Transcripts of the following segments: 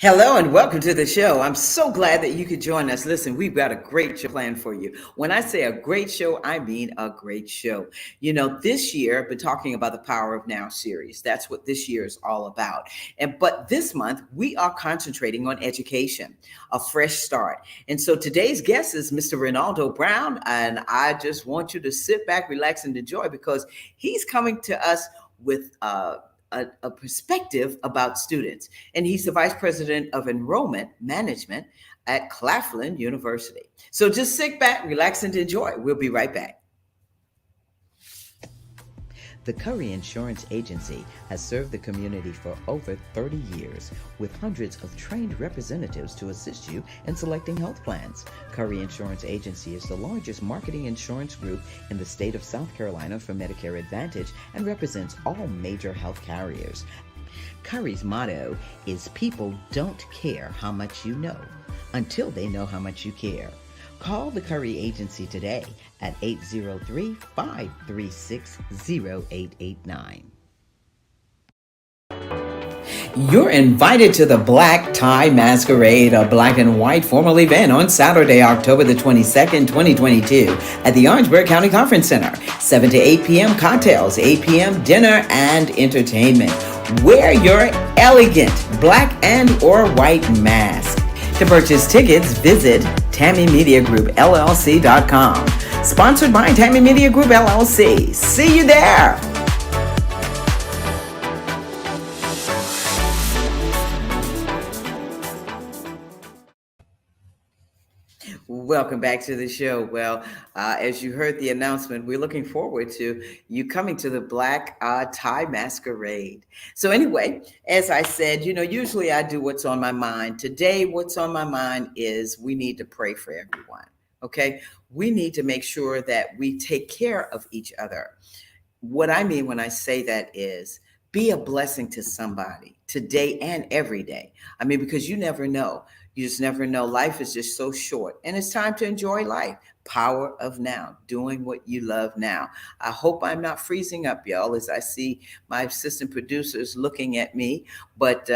Hello and welcome to the show. I'm so glad that you could join us. Listen, we've got a great show planned for you. When I say a great show, I mean a great show. This year I've been talking about the Power of Now series. That's what this year is all about. But this month we are concentrating on education, a fresh start. And so today's guest is Mr. Ronaldo Brown, and I just want you to sit back, relax, and enjoy because he's coming to us with a perspective about students. And he's the vice president of enrollment management at Claflin University. So just sit back, relax, and enjoy. We'll be right back. The Curry Insurance Agency has served the community for over 30 years with hundreds of trained representatives to assist you in selecting health plans. Curry Insurance Agency is the largest marketing insurance group in the state of South Carolina for Medicare Advantage and represents all major health carriers. Curry's motto is people don't care how much you know until they know how much you care. Call the Curry Agency today at 803-536-0889. You're invited to the Black Tie Masquerade, a black and white formal event on Saturday, October the 22nd, 2022 at the Orangeburg County Conference Center. 7 to 8 p.m. cocktails, 8 p.m. dinner and entertainment. Wear your elegant black and or white mask. To purchase tickets, visit TammyMediaGroupLLC.com. Sponsored by Tammy Media Group LLC. See you there. Welcome back to the show. Well, as you heard the announcement, we're looking forward to you coming to the Black Tie Masquerade. So anyway, as I said, usually I do what's on my mind. Today, what's on my mind is we need to pray for everyone. Okay. We need to make sure that we take care of each other. What I mean when I say that is be a blessing to somebody today and every day. I mean, because you never know. You just never know. Life is just so short and it's time to enjoy life. Power of now, doing what you love now. I hope I'm not freezing up, y'all, as I see my assistant producers looking at me, but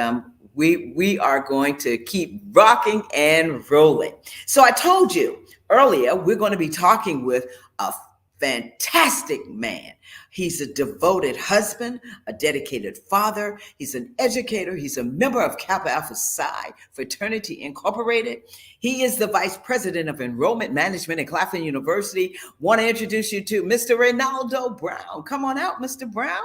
we are going to keep rocking and rolling. So I told you earlier, we're going to be talking with a fantastic man. He's a devoted husband, a dedicated father. He's an educator. He's a member of Kappa Alpha Psi Fraternity Incorporated. He is the vice president of enrollment management at Claflin University. Want to introduce you to Mr. Ronaldo Brown. Come on out, Mr. Brown.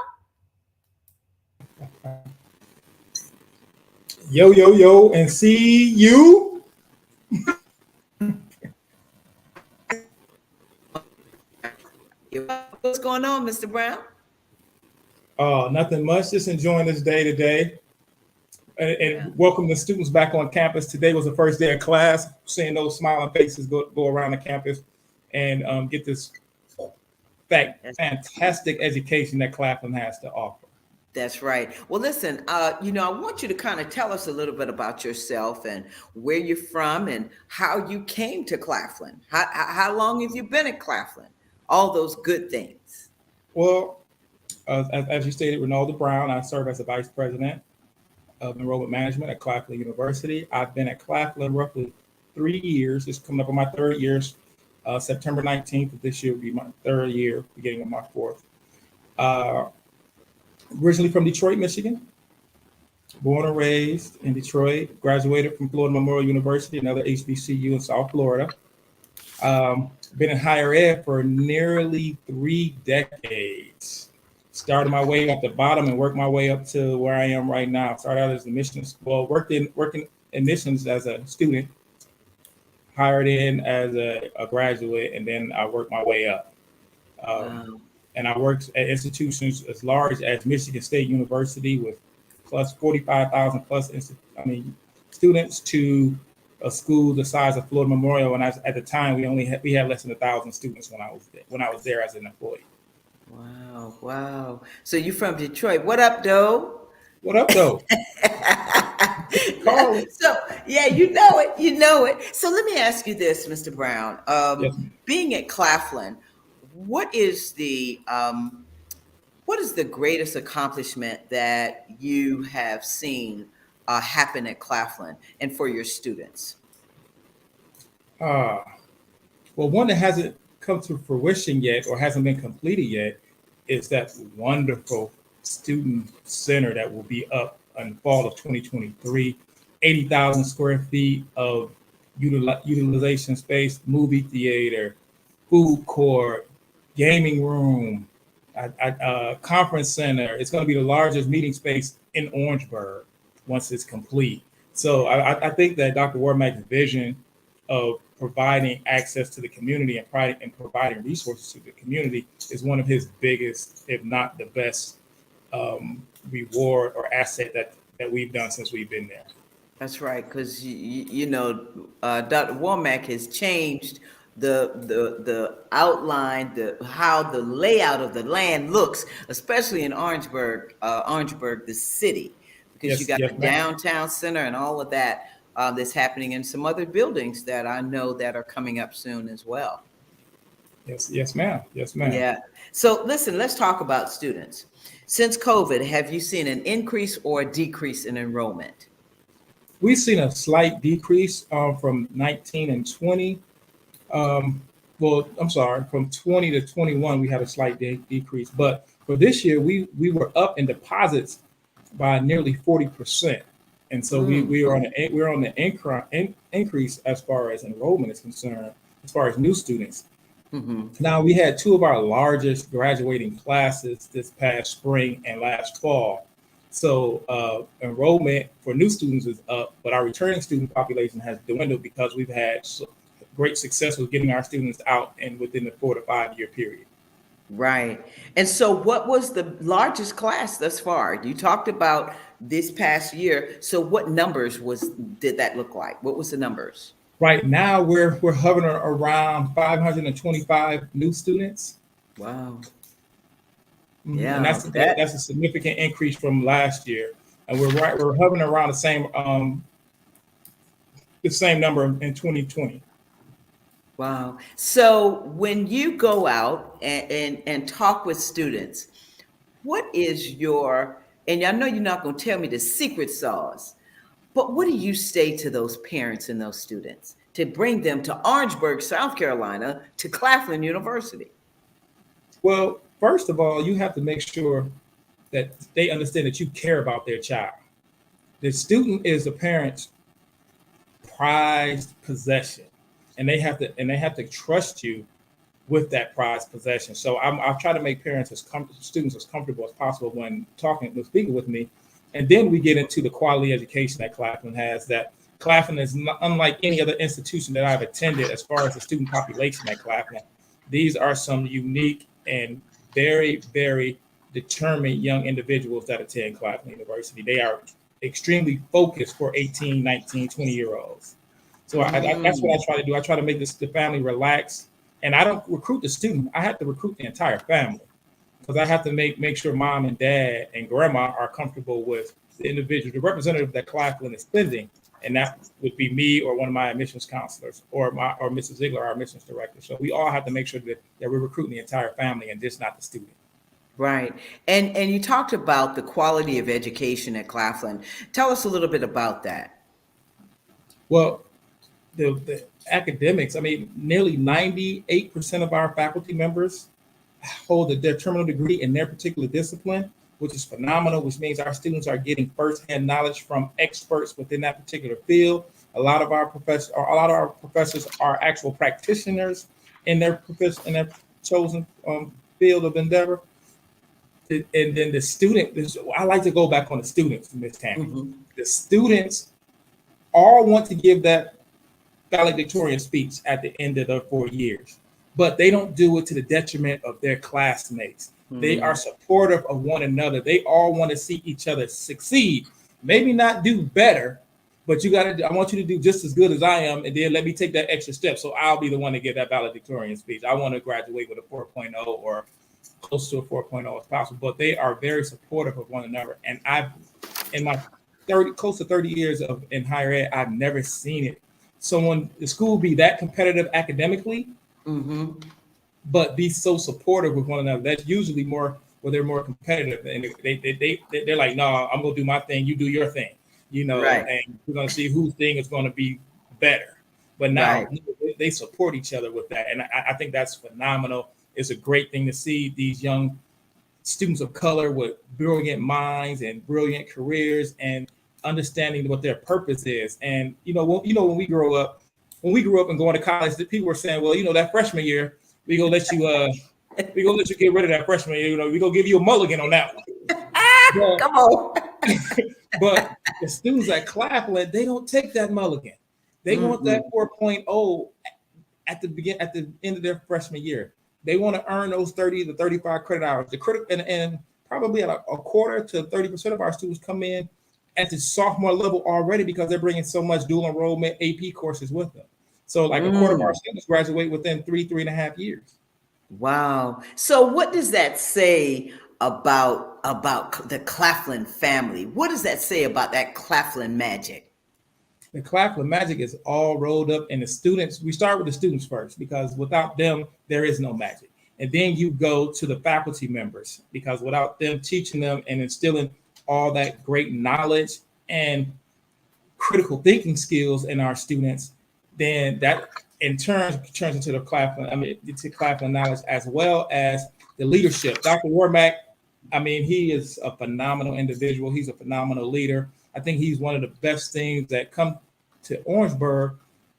Yo, yo, yo, and see you. What's going on, Mr. Brown? Nothing much. Just enjoying this day today. And welcome the students back on campus. Today was the first day of class. Seeing those smiling faces go around the campus and get this fantastic education that Claflin has to offer. That's right. Well, listen, I want you to kind of tell us a little bit about yourself and where you're from and how you came to Claflin. How long have you been at Claflin? All those good things. Well, as you stated, Ronaldo Brown, I serve as the vice president of enrollment management at Claflin University. I've been at Claflin roughly 3 years. It's coming up on my third year. September 19th of this year will be my third year, beginning of my fourth. Originally from Detroit, Michigan. Born and raised in Detroit. Graduated from Florida Memorial University, another HBCU in South Florida. Been in higher ed for nearly 3 decades. Started my way at the bottom and worked my way up to where I am right now. Started out as a missions, working in missions as a student, hired in as a graduate, and then I worked my way up. Wow. And I worked at institutions as large as Michigan State University with plus 45,000 plus students to a school the size of Florida Memorial. And at the time, we had less than 1,000 students when I was there as an employee. Wow. So you from Detroit? What up, though? What up, though? So yeah, you know it. So let me ask you this, Mr. Brown. Yes. Being at Claflin, what is the greatest accomplishment that you have seen happen at Claflin and for your students? Uh, well, one that hasn't come to fruition yet or hasn't been completed yet is that wonderful student center that will be up in fall of 2023. 80,000 square feet of utilization space, movie theater, food court, gaming room, conference center. It's going to be the largest meeting space in Orangeburg once it's complete. So I think that Dr. Warmack's vision of providing access to the community and providing resources to the community is one of his biggest, if not the best, reward or asset that we've done since we've been there. That's right, because Dr. Womack has changed the outline, the how the layout of the land looks, especially in Orangeburg, the city, because you Yes, got yes, the ma'am. downtown center and all of that that's happening in some other buildings that I know that are coming up soon as well. Yes, yes, ma'am. Yes, ma'am. Yeah. So listen, let's talk about students. Since COVID, have you seen an increase or a decrease in enrollment? We've seen a slight decrease from 19 and 20. Um, well, I'm sorry, from 20 to 21, we had a slight decrease. But for this year, we were up in deposits by nearly 40%. And so Mm. we're on the increase as far as enrollment is concerned, as far as new students. Hmm. Now, we had two of our largest graduating classes this past spring and last fall. So enrollment for new students is up, but our returning student population has dwindled because we've had great success with getting our students out and within the 4 to 5 year period. Right. And so what was the largest class thus far? You talked about this past year. So what numbers did that look like? What was the numbers? Right now, we're hovering around 525 new students. Wow. And Yeah, that that's a significant increase from last year. And we're hovering around the same number in 2020. wow. So when you go out and talk with students, what is and I know you're not going to tell me the secret sauce, but what do you say to those parents and those students to bring them to Orangeburg, South Carolina, to Claflin University? Well, first of all, you have to make sure that they understand that you care about their child. The student is the parent's prized possession, and they have to trust you with that prized possession. So I'll try to make students as comfortable as possible when speaking with me, and then we get into the quality education that Claflin has. That Claflin is not, unlike any other institution that I've attended as far as the student population at Claflin. These are some unique and very, very determined young individuals that attend Claflin University. They are extremely focused for 18, 19, 20-year olds. So that's what I try to do. I try to make the family relax, and I don't recruit the student. I have to recruit the entire family because I have to make sure mom and dad and grandma are comfortable with the individual, the representative that Claflin is sending, and that would be me or one of my admissions counselors or Mrs. Ziegler, our admissions director. So we all have to make sure that we're recruiting the entire family and just not the student. Right. And you talked about the quality of education at Claflin. Tell us a little bit about that. Well, the academics, I mean, nearly 98% of our faculty members hold their terminal degree in their particular discipline, which is phenomenal, which means our students are getting firsthand knowledge from experts within that particular field. A lot of our professors are actual practitioners in in their chosen field of endeavor. And then the student, I like to go back on the students, Miss Tammy. Hmm. The students all want to give that valedictorian speech at the end of the 4 years, but they don't do it to the detriment of their classmates. They are Hmm. supportive of one another. They all want to see each other succeed. Maybe not do better, but I want you to do just as good as I am, and then let me take that extra step. So I'll be the one to give that valedictorian speech. I want to graduate with a 4.0 or close to a 4.0 as possible, but they are very supportive of one another. And in my close to 30 years in higher ed, I've never seen it. The school be that competitive academically, Hmm. but be so supportive with one another. That's usually more where they're more competitive, and they're like, "No, I'm gonna do my thing, you do your thing." Right. and we're going to see whose thing is going to be better. But now Right. they support each other with that. And I think that's phenomenal. It's a great thing to see these young students of color with brilliant minds and brilliant careers and understanding what their purpose is. And when we grew up and going to college, the people were saying, well, that freshman year, we gonna let you get rid of that freshman year. We gonna give you a mulligan on that one. But, Come on. but the students at Claflin, they don't take that mulligan. They want that 4.0 at the end of their freshman year. They want to earn those 30 to 35 credit hours. And probably at a quarter to 30% of our students come in at the sophomore level already because they're bringing so much dual enrollment AP courses with them. So like a quarter of our students graduate within 3.5 years. Wow. So what does that say about the Claflin family? What does that say about that Claflin magic? The Claflin magic is all rolled up in the students. We start with the students first because without them, there is no magic. And then you go to the faculty members because without them teaching them and instilling all that great knowledge and critical thinking skills in our students, then that in turn turns into into Claflin knowledge as well as the leadership. Dr. Warmack, he is a phenomenal individual. He's a phenomenal leader. I think he's one of the best things that come to Orangeburg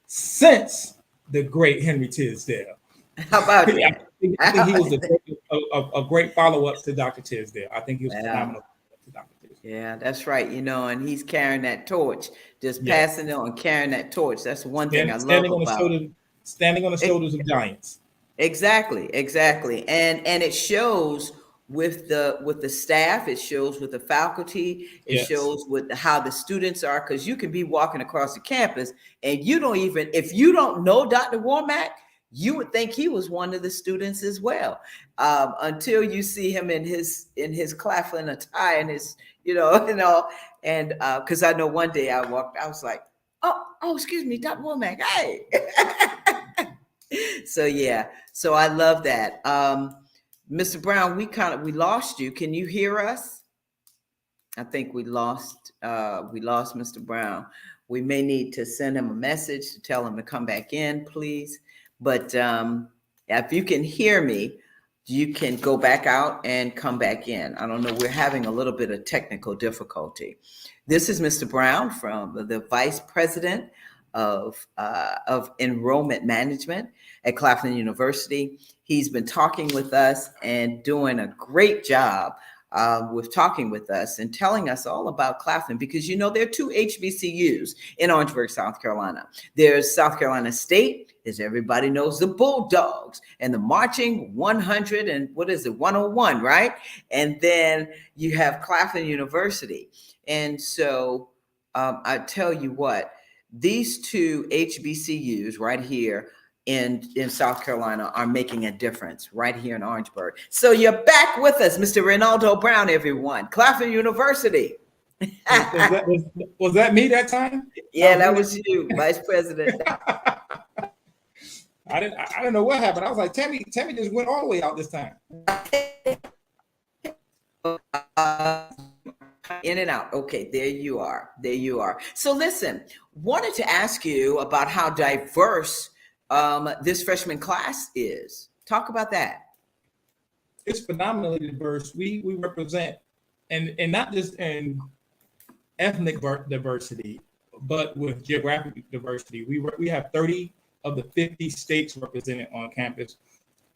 since the great Henry Tisdale. How about I that? I think he was a great follow-up to Dr. Tisdale. I think he was phenomenal to Dr. Tisdale. Yeah, that's right. And he's carrying that torch, just Yes. passing it on, carrying that torch. That's one thing I love about standing on the shoulders of giants. Exactly. And it shows with the staff, it shows with the faculty, it Yes. shows with how the students are, because you can be walking across the campus and if you don't know Dr. Warmack, you would think he was one of the students as well, until you see him in his Claflin attire and his, and because I know one day I was like, oh, excuse me, Dr. Womack, hey. So yeah, so I love that. Mr. Brown, we lost you. Can you hear us? I think we lost Mr. Brown. We may need to send him a message to tell him to come back in, please. But if you can hear me, you can go back out and come back in. I don't know. We're having a little bit of technical difficulty. This is Mr. Brown from the Vice President of Enrollment Management at Claflin University. He's been talking with us and doing a great job with talking with us and telling us all about Claflin, because there are two HBCUs in Orangeburg, South Carolina. There's South Carolina State, as everybody knows, the Bulldogs and the marching 100 and 101, right? And then you have Claflin University. And so I tell you what, these two HBCUs right here in South Carolina are making a difference right here in Orangeburg. So you're back with us, Mr. Ronaldo Brown, everyone. Claflin University. Was that me that time? Yeah, that was you, Vice President. I didn't know what happened. I was like, Tammy just went all the way out this time. In and out. Okay, there you are. So listen, wanted to ask you about how diverse this freshman class is. Talk about that. It's phenomenally diverse. We represent, and not just in ethnic diversity, but with geographic diversity. We have 30 of the 50 states represented on campus.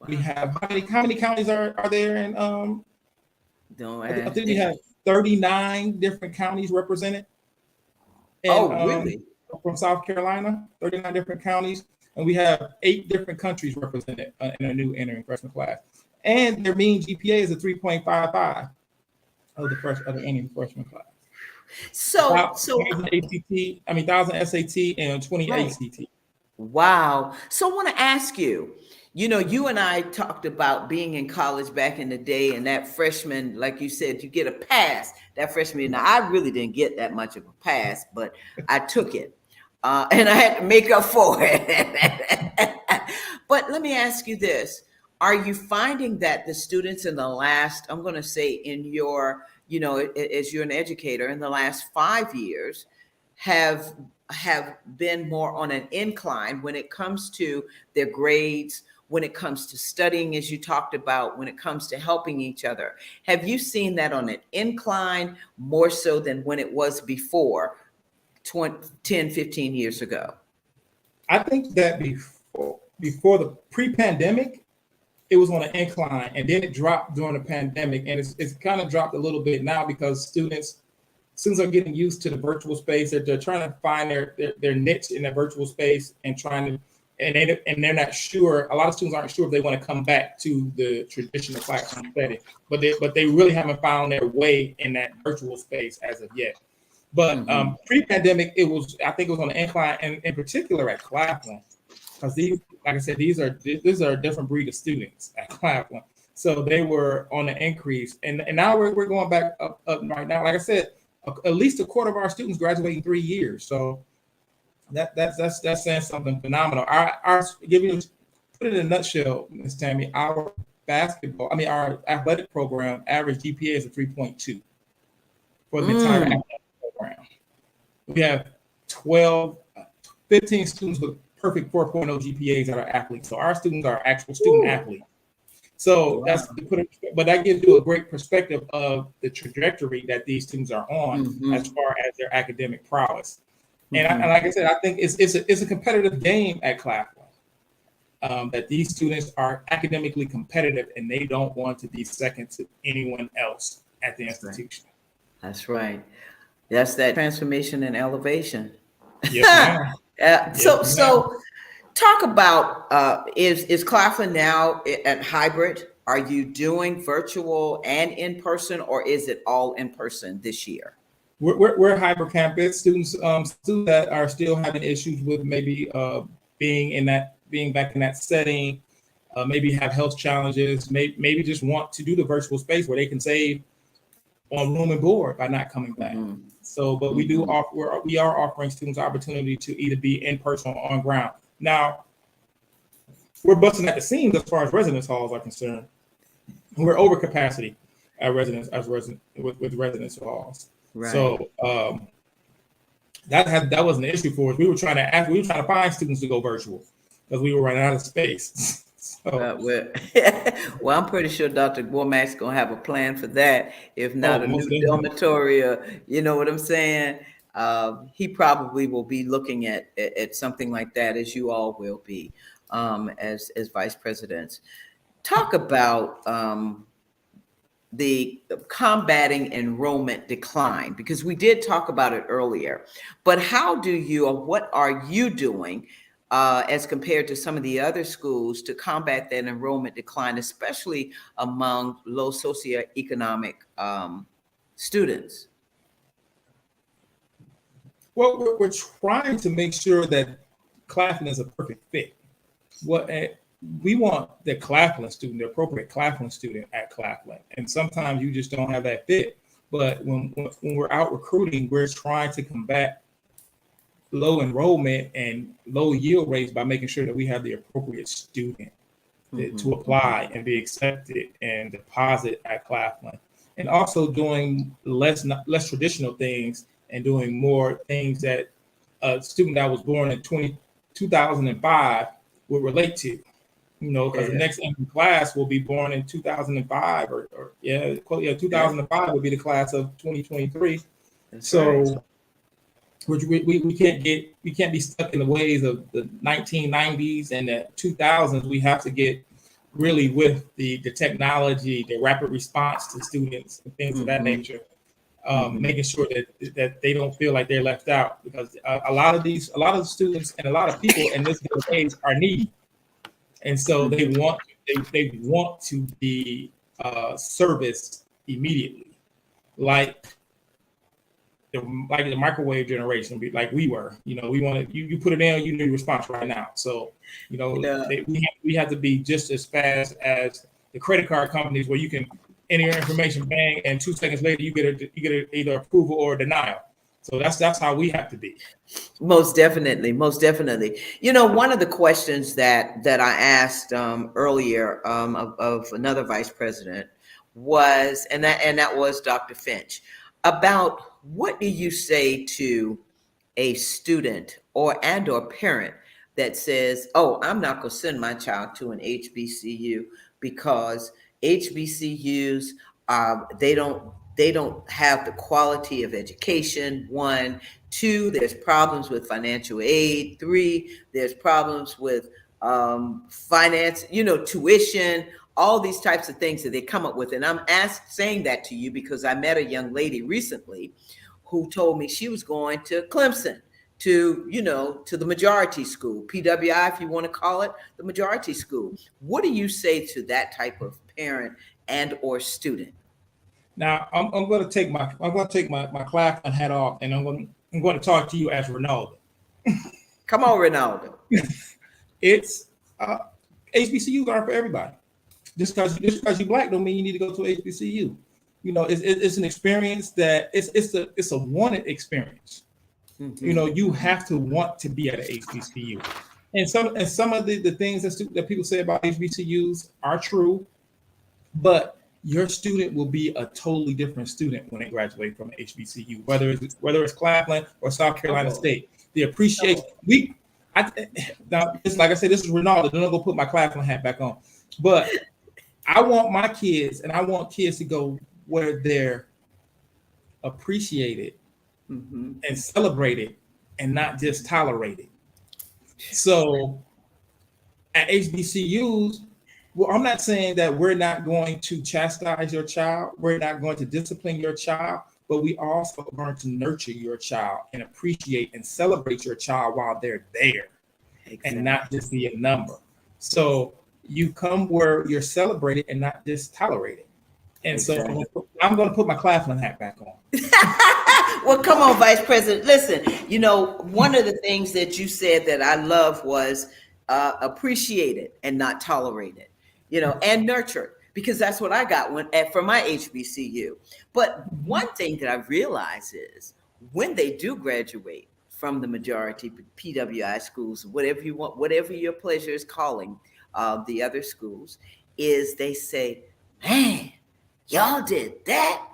Wow. We have how many counties are there? And I think we have 39 different counties represented. And, really? From South Carolina, 39 different counties. And we have 8 different countries represented in a new entering freshman class. And their mean GPA is a 3.55 of the entering freshman class. So 1,000 SAT and 20 right. ACT. Wow. So I want to ask you, you and I talked about being in college back in the day, and that freshman, like you said, you get a pass that freshman year. Now, I really didn't get that much of a pass, but I took it. And I had to make up for it. But let me ask you this. Are you finding that the students in the last, I'm going to say in your, as you're an educator, in the last 5 years have been more on an incline when it comes to their grades, when it comes to studying, as you talked about, when it comes to helping each other? Have you seen that on an incline more so than when it was before 20, 10, 15 years ago? I think that before the pre-pandemic, it was on an incline, and then it dropped during the pandemic, and it's kind of dropped a little bit now because students are getting used to the virtual space. They're trying to find their niche in the virtual space and they're not sure. A lot of students aren't sure if they want to come back to the traditional classroom setting, but they really haven't found their way in that virtual space as of yet. But pre-pandemic, I think it was on the incline, and in particular at Claflin, because like I said, these are a different breed of students at Claflin. So they were on the increase, and now we're going back up right now. Like I said, at least a quarter of our students graduate in 3 years. So that's saying something phenomenal. Our give you put it in a nutshell, Ms. Tammy. Our athletic program average GPA is a 3.2 for the entire athletic program. We have 15 students with perfect 4.0 GPAs that are athletes. So our students are actual student athletes. So but that gives you a great perspective of the trajectory that these students are on as far as their academic prowess. And like I said, I think it's a competitive game at Claflin. That these students are academically competitive and they don't want to be second to anyone else at the institution. That's right. That's that transformation and elevation. Yes, ma'am. So talk about is Claflin now at hybrid? Are you doing virtual and in person, or is it all in person this year? We're a hybrid campus. Students that are still having issues with maybe being back in that setting, maybe have health challenges, maybe just want to do the virtual space where they can save on room and board by not coming back. So, but we are offering students opportunity to either be in person or on ground. Now, we're busting at the seams as far as residence halls are concerned. We're over capacity at with residence halls. Right. So that was an issue for us. We were trying to find students to go virtual because we were running out of space. Well, I'm pretty sure Dr. Womack's gonna have a plan for that. If not a new dormitory, you know what I'm saying? He probably will be looking at something like that, as you all will be, as vice presidents. Talk about the combating enrollment decline, because we did talk about it earlier. But what are you doing as compared to some of the other schools to combat that enrollment decline, especially among low socioeconomic students? Well, we're trying to make sure that Claflin is a perfect fit. We want the Claflin student, the appropriate Claflin student at Claflin. And sometimes you just don't have that fit. But when we're out recruiting, we're trying to combat low enrollment and low yield rates by making sure that we have the appropriate student to apply and be accepted and deposit at Claflin. And also doing less traditional things and doing more things that a student that was born in 2005 will relate to. Because the next incoming class will be born in 2005 2005 will be the class of 2023. That's so right. We can't be stuck in the ways of the 1990s and the 2000s. We have to get really with the technology, the rapid response to students and things of that nature, making sure that they don't feel like they're left out, because a lot of the students and a lot of people in this age are needy. And so they want to be serviced immediately, like the microwave generation, like we were. We want you put it in, you need a response right now. So we have to be just as fast as the credit card companies, where you can enter your information, bang, and 2 seconds later you get either approval or denial. So that's how we have to be. Most definitely, most definitely. One of the questions that I asked earlier of another vice president was, and that was Dr. Finch, about what do you say to a student or parent that says, "Oh, I'm not going to send my child to an HBCU because HBCUs they don't have the quality of education. One, two, there's problems with financial aid. Three, there's problems with finance, tuition, all these types of things that they come up with." And I'm saying that to you because I met a young lady recently who told me she was going to Clemson, to the majority school, PWI, if you want to call it the majority school. What do you say to that type of parent and or student? Now I'm going to take my Claflin hat off, and I'm going to talk to you as Ronaldo. Come on, Ronaldo. It's HBCUs aren't for everybody. Just because you're black don't mean you need to go to HBCU. It's an experience that it's a wanted experience. You have to want to be at an HBCU. And some of the things that people say about HBCUs are true, but your student will be a totally different student when they graduate from HBCU, whether it's Claflin or South Carolina State. The appreciation now, it's like I said, this is Ronaldo. Then I'll go put my Claflin hat back on. But I want my kids, and I want kids to go where they're appreciated and celebrated, and not just tolerated. So at HBCUs, well, I'm not saying that we're not going to chastise your child, we're not going to discipline your child, but we also are going to nurture your child and appreciate and celebrate your child while they're there, and not just be a number. So you come where you're celebrated and not just tolerated. And so I'm going to put my Claflin hat back on. Well, come on, Vice President. Listen, one of the things that you said that I love was appreciated and not tolerated, and nurtured, because that's what I got for my HBCU. But one thing that I realize is when they do graduate from the majority PWI schools, whatever you want, whatever your pleasure is calling the other schools, is they say, "Man, y'all did that.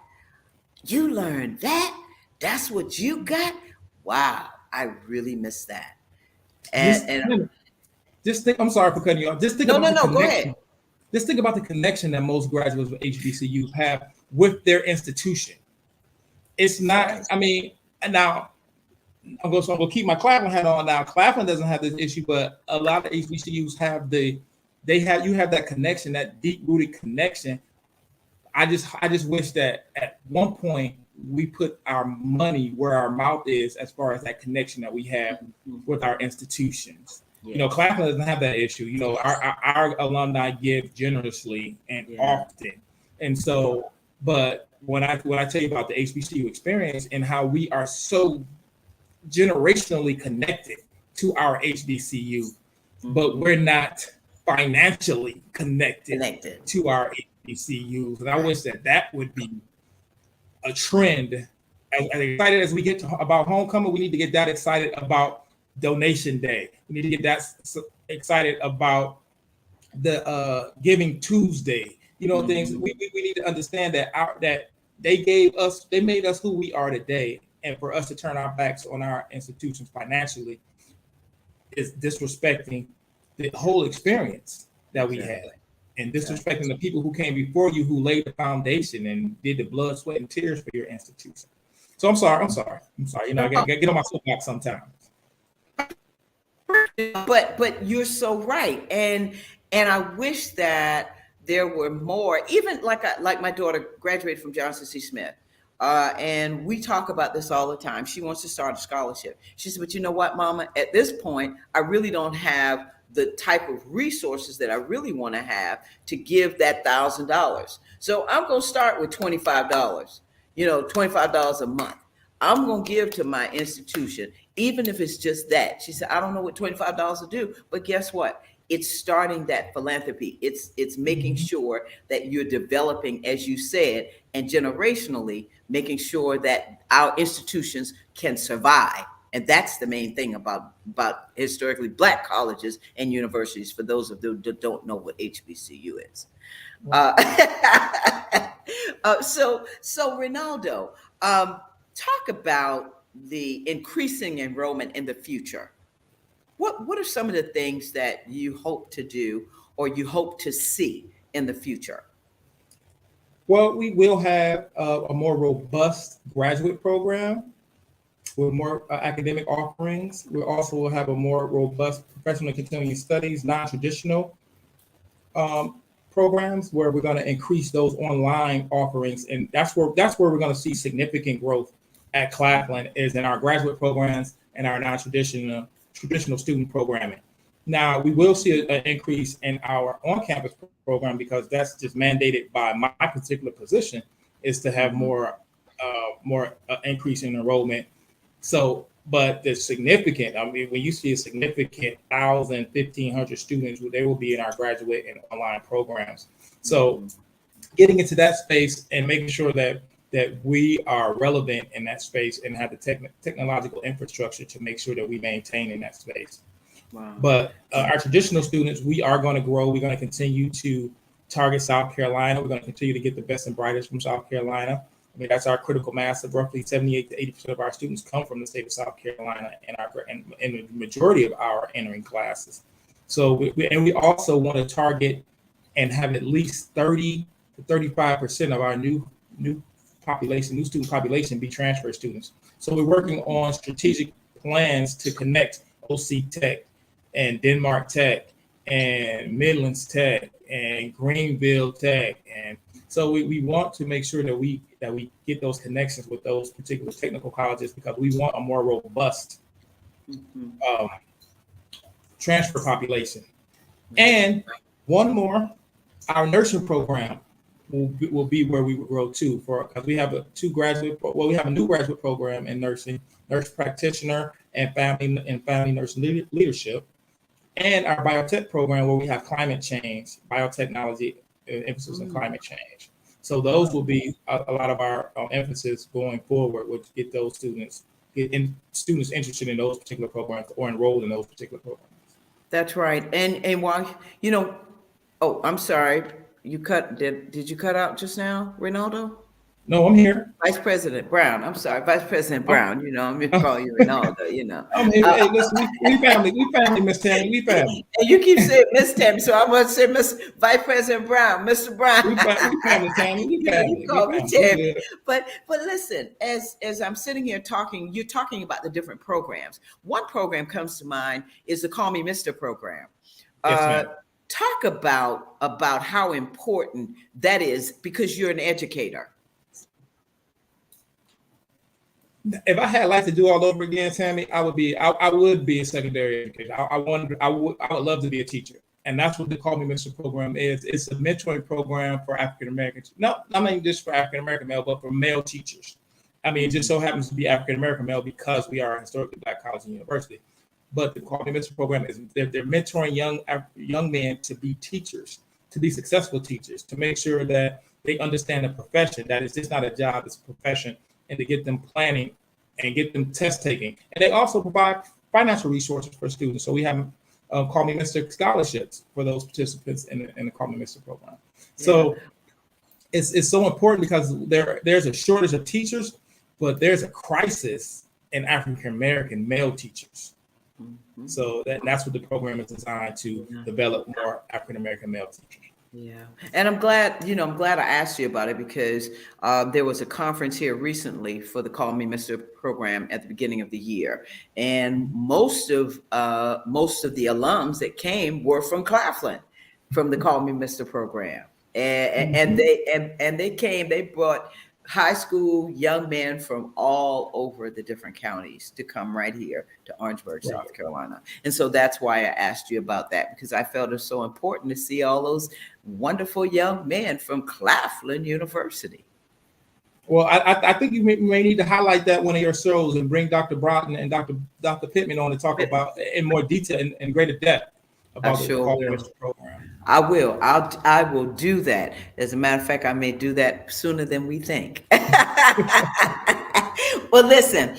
You learned that. That's what you got. Wow, I really miss that." And just think. I'm sorry for cutting you off. Just think no, about no, the no. Go connection. ahead. Just think about the connection that most graduates of HBCUs have with their institution. It's not. I mean, now I'm going to keep my Claflin hat on. Now, Claflin doesn't have this issue, but a lot of HBCUs have you have that connection, that deep rooted connection. I just wish that at one point we put our money where our mouth is as far as that connection that we have with our institutions. Yeah. Claflin doesn't have that issue. Our alumni give generously and often. And so, but when I tell you about the HBCU experience and how we are so generationally connected to our HBCU, but we're not financially connected to our HBCUs. And I wish that would be a trend. As excited as we get about homecoming, we need to get that excited about donation day. We need to get that excited about the Giving Tuesday. Things we need to understand that they made us who we are today, and for us to turn our backs on our institutions financially is disrespecting the whole experience that we had, and disrespecting the people who came before you, who laid the foundation and did the blood, sweat, and tears for your institution. So I'm sorry. I got to get on my soapbox sometimes. But you're so right, and I wish that there were more. Even like my daughter graduated from Johnson C. Smith, and we talk about this all the time. She wants to start a scholarship. She said, "But you know what, Mama? At this point, I really don't have the type of resources that I really want to have to give that $1,000. So I'm going to start with $25. $25 a month. I'm going to give to my institution, even if it's just that." She said, "I don't know what $25 will do, but guess what? it's starting that philanthropy. It's making sure that you're developing, as you said, and generationally making sure that our institutions can survive. And that's the main thing about historically Black colleges and universities, for those of you that don't know what HBCU is. Uh, so Ronaldo, talk about the increasing enrollment in the future. What are some of the things that you hope to do or you hope to see in the future? Well, we will have a more robust graduate program with more academic offerings. We also will have a more robust professional and continuing studies, non-traditional um, programs where we're going to increase those online offerings, and that's where we're going to see significant growth at Claflin is in our graduate programs and our non-traditional traditional student programming. Now we will see an increase in our on-campus program because that's just mandated by my particular position is to have Mhm. more increase in enrollment. So, but the significant, I mean, when you see a significant 1,000, 1,500 students, they will be in our graduate and online programs. So, Mhm. getting into that space and making sure that we are relevant in that space and have the technological infrastructure to make sure that we maintain in that space. Wow. But our traditional students, we are going to grow. We're going to continue to target South Carolina. We're going to continue to get the best and brightest from South Carolina. I mean, that's our critical mass of roughly 78 to 80% of our students come from the state of South Carolina and the majority of our entering classes. So, we also want to target and have at least 30 to 35% of our new student population be transfer students. So we're working on strategic plans to connect OC Tech and Denmark Tech and Midlands Tech and Greenville Tech. And so we want to make sure that we get those connections with those particular technical colleges because we want a more robust Mhm. um, transfer population. And one more, our nursing program will be where we will grow too for because we have we have a new graduate program in nursing, nurse practitioner and family nurse leadership, and our biotech program where we have climate change, biotechnology, emphasis on Mm. climate change. So those will be a lot of our emphasis going forward, which get those students interested in those particular programs or enrolled in those particular programs. That's right. And while you know, oh, I'm sorry. You cut did you cut out just now, Ronaldo? No, I'm here. Vice President Brown. I'm sorry, Vice President I'm, Brown. I'm gonna call you Ronaldo. I'm here. Uh, Hey, listen, we family, Miss Tammy, we family. and you keep saying Miss Tammy, so I'm gonna say Miss Vice President Brown, Mr. Brown. We family, Tammy, we You family, we call me family. We Tammy, good. but listen, as I'm sitting here talking, you're talking about the different programs. One program comes to mind is the Call Me Mister program. Yes, Uh, ma'am. Talk about how important that is because you're an educator. If I had life to do all over again, Tammy, I would be a secondary educator. I would love to be a teacher. And that's what the Call Me Mr. program is. It's a mentoring program for African Americans. No, not even just for African American male, but for male teachers. I mean, it just so happens to be African American male because we are a historically Black college and university. But the Call Me Mr. program is they're mentoring young men to be teachers, to be successful teachers, to make sure that they understand the profession, that it's just not a job, it's a profession, and to get them planning and get them test taking. And they also provide financial resources for students. So we have Call Me Mr. scholarships for those participants in the Call Me Mr. program. Yeah. So it's so important because there's a shortage of teachers, but there's a crisis in African American male teachers. Mhm. So that's what the program is designed to Yeah. develop more African American male teachers. Yeah, and I'm glad I asked you about it because there was a conference here recently for the Call Me Mister program at the beginning of the year, and most of the alums that came were from Claflin, from the Call Me Mister program, and Mhm. they came. They brought high school young men from all over the different counties to come right here to Orangeburg, Right. South Carolina. And so that's why I asked you about that because I felt it's so important to see all those wonderful young men from Claflin University. Well, I think you may need to highlight that one of your shows and bring Dr. Broughton and Dr. Pittman on to talk But about in more detail and greater depth I about the sure fall will. semester program. I will do that. As a matter of fact, I may do that sooner than we think. Well, listen.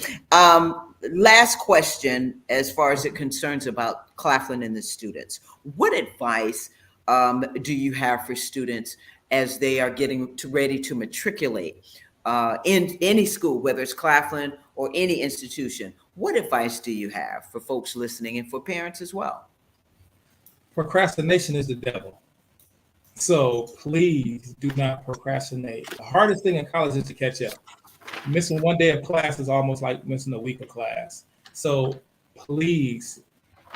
Last question, as far as it concerns about Claflin and the students. What advice do you have for students as they are getting ready to matriculate in any school, whether it's Claflin or any institution? What advice do you have for folks listening and for parents as well? Procrastination is the devil. So please do not procrastinate. The hardest thing in college is to catch up. Missing one day of class is almost like missing a week of class. So please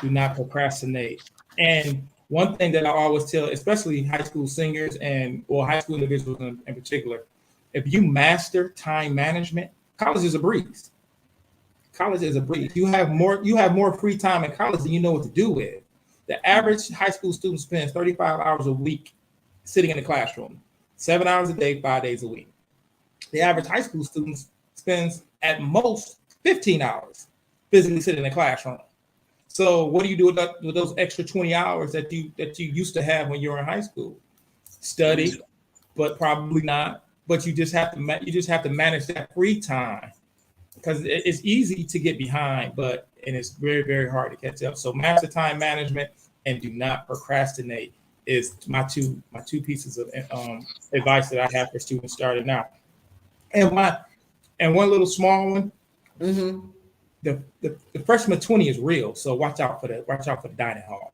do not procrastinate. And one thing that I always tell, especially high school seniors and or high school individuals in particular, if you master time management, college is a breeze. College is a breeze. You have more free time in college than you know what to do with. The average high school student spends 35 hours a week sitting in the classroom, 7 hours a day, 5 days a week. The average high school student spends at most 15 hours physically sitting in the classroom. So what do you do with those extra 20 hours that you used to have when you were in high school? Study, but probably not. But you just have to manage that free time because it's easy to get behind, and it's very very hard to catch up. So master time management and do not procrastinate is my two pieces of advice that I have for students starting out. And one little small one, Mm-hmm. the freshman 20 is real. So watch out for the dining hall.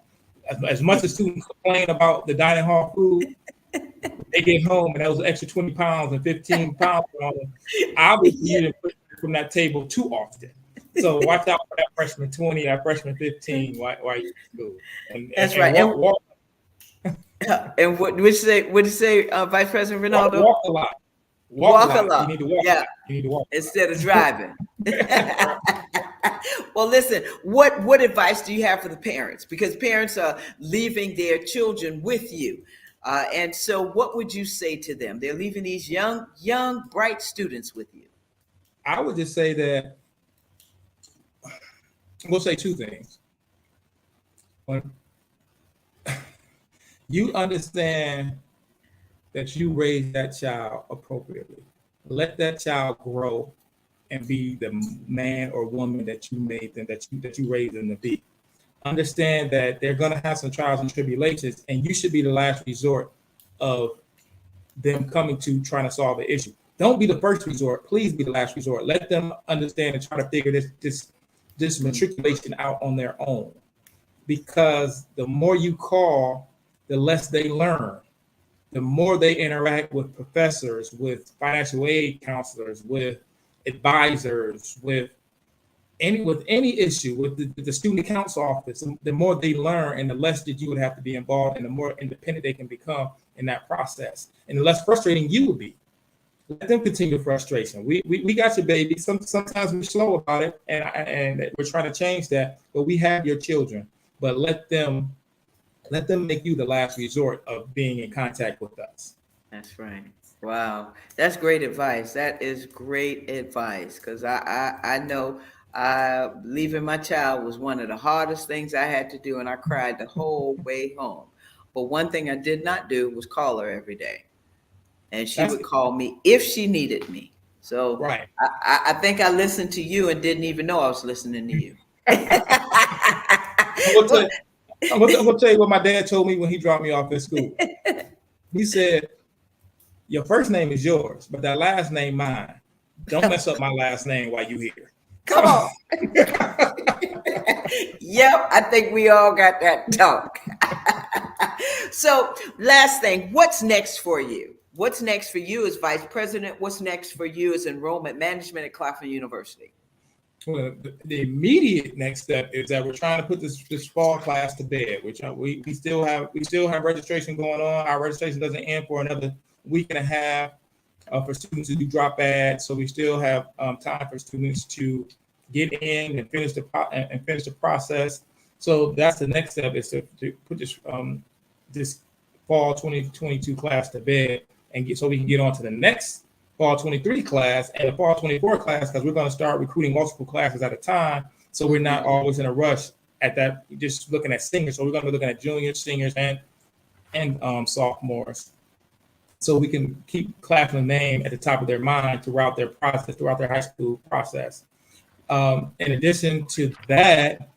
As much as students complain about the dining hall food, they get home and those extra 20 pounds and 15 pounds on them, obviously you didn't put it from that table too often. So watch out for that freshman 20, that freshman 15 while you're in school. And, and, That's and right. And what did you say, Vice President Ronaldo? walk a lot. Walk a Walk a lot. You lot. need to walk. Yeah, You need to walk instead of driving. a lot. Well, listen, what advice do you have for the parents? Because parents are leaving their children with you. And so what would you say to them? They're leaving these young, bright students with you. I would just say that we'll say two things. One, you understand that you raised that child appropriately. Let that child grow and be the man or woman that you made them, that you raised them to be. Understand that they're going to have some trials and tribulations, and you should be the last resort of them coming to trying to solve an issue. Don't be the first resort. Please be the last resort. Let them understand and try to figure this matriculation out on their own. Because the more you call, the less they learn. The more they interact with professors, with financial aid counselors, with advisors, with any issue with the student council office, the more they learn and the less that you would have to be involved and the more independent they can become in that process and the less frustrating you will be. Let them continue frustration. We got your baby. Sometimes we're slow about it and we're trying to change that, but we have your children. But let them make you the last resort of being in contact with us. That's right. Wow, that's great advice. That is great advice because I know leaving my child was one of the hardest things I had to do, and I cried the whole way home. But one thing I did not do was call her every day, and she That's would call me if she needed me. So right. I think I listened to you and didn't even know I was listening to you. I'm gonna tell Well, you, I'm gonna tell you what my dad told me when he dropped me off at school. He said, "Your first name is yours, but that last name mine. Don't mess up my last name while you here." come on. Yep, I think we all got that talk. So, last thing, what's next for you? What's next for you as vice president? What's next for you as enrollment management at Claflin University? Well, the immediate next step is that we're trying to put this fall class to bed. Which we still have registration going on. Our registration doesn't end for another week and a half for students who do drop ads. So we still have time for students to get in and finish the process. So that's the next step is to put this fall 2022 class to bed and get so we can get on to the next fall 23 class and the fall 24 class because we're going to start recruiting multiple classes at a time. So we're not always in a rush at that, just looking at seniors. So we're going to be looking at juniors, seniors, and sophomores, so we can keep Claflin's name at the top of their mind throughout their process, throughout their high school process. In addition to that,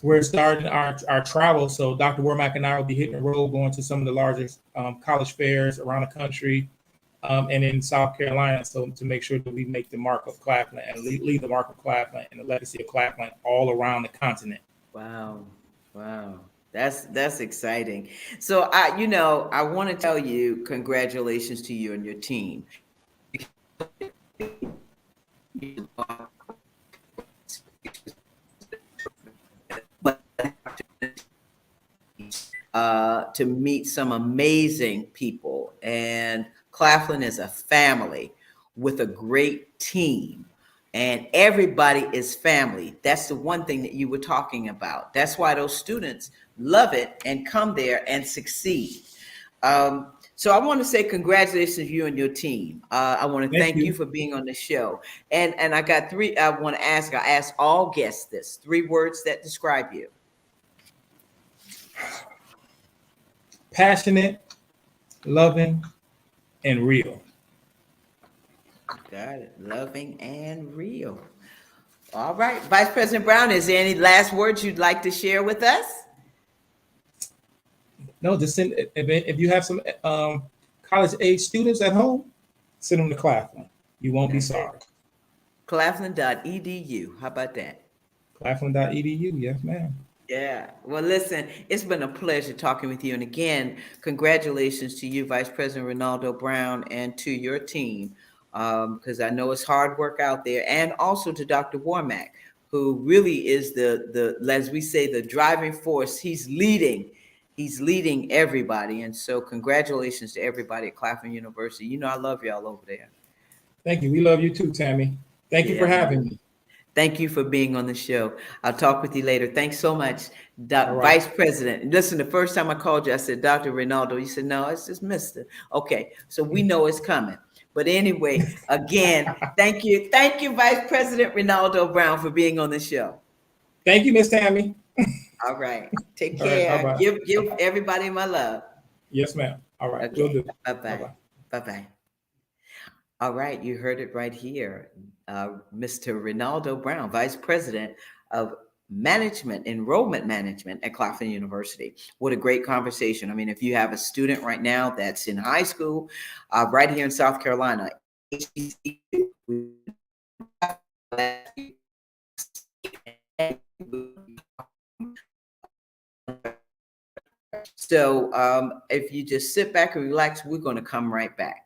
we're starting our travel. So Dr. Wormack and I will be hitting the road, going to some of the largest college fairs around the country, and in South Carolina, so to make sure that we make the mark of Claflin and leave the mark of Claflin and the legacy of Claflin all around the continent. Wow. Wow. That's exciting. So I want to tell you congratulations to you and your team. To meet some amazing people. And Claflin is a family with a great team. And everybody is family. That's the one thing that you were talking about. That's why those students love it and come there and succeed. So I want to say congratulations to you and your team. I want to thank you for being on the show. And I got three. I want to ask. I ask all guests this: 3 words that describe you. Passionate, loving, and real. Got it. Loving and real. All right. Vice President Brown, is there any last words you'd like to share with us? No, just send, if you have some college age students at home, send them to Claflin. You won't be sorry. Claflin.edu. How about that? Claflin.edu. Yes, ma'am. Yeah. Well, listen, it's been a pleasure talking with you. And again, congratulations to you, Vice President Ronaldo Brown, and to your team, because I know it's hard work out there. And also to Dr. Wormack, who really is the as we say, the driving force. He's leading everybody. And so congratulations to everybody at Claflin University. You know, I love y'all over there. Thank you. We love you too, Tammy. Thank you for having me. Thank you for being on the show. I'll talk with you later. Thanks so much, Right. Vice President. Listen, the first time I called you, I said, Dr. Ronaldo. You said, no, it's just Mr. Okay, so we know it's coming. But anyway, again, thank you. Thank you, Vice President Ronaldo Brown, for being on the show. Thank you, Miss Tammy. All right. Take care. Right, give everybody my love. Yes, ma'am. All right. Okay. Will do. Bye-bye. Bye-bye. All right, you heard it right here. Mr. Ronaldo Brown, Vice President of Enrollment Management at Claflin University. What a great conversation. I mean, if you have a student right now that's in high school, right here in South Carolina, so if you just sit back and relax, we're going to come right back.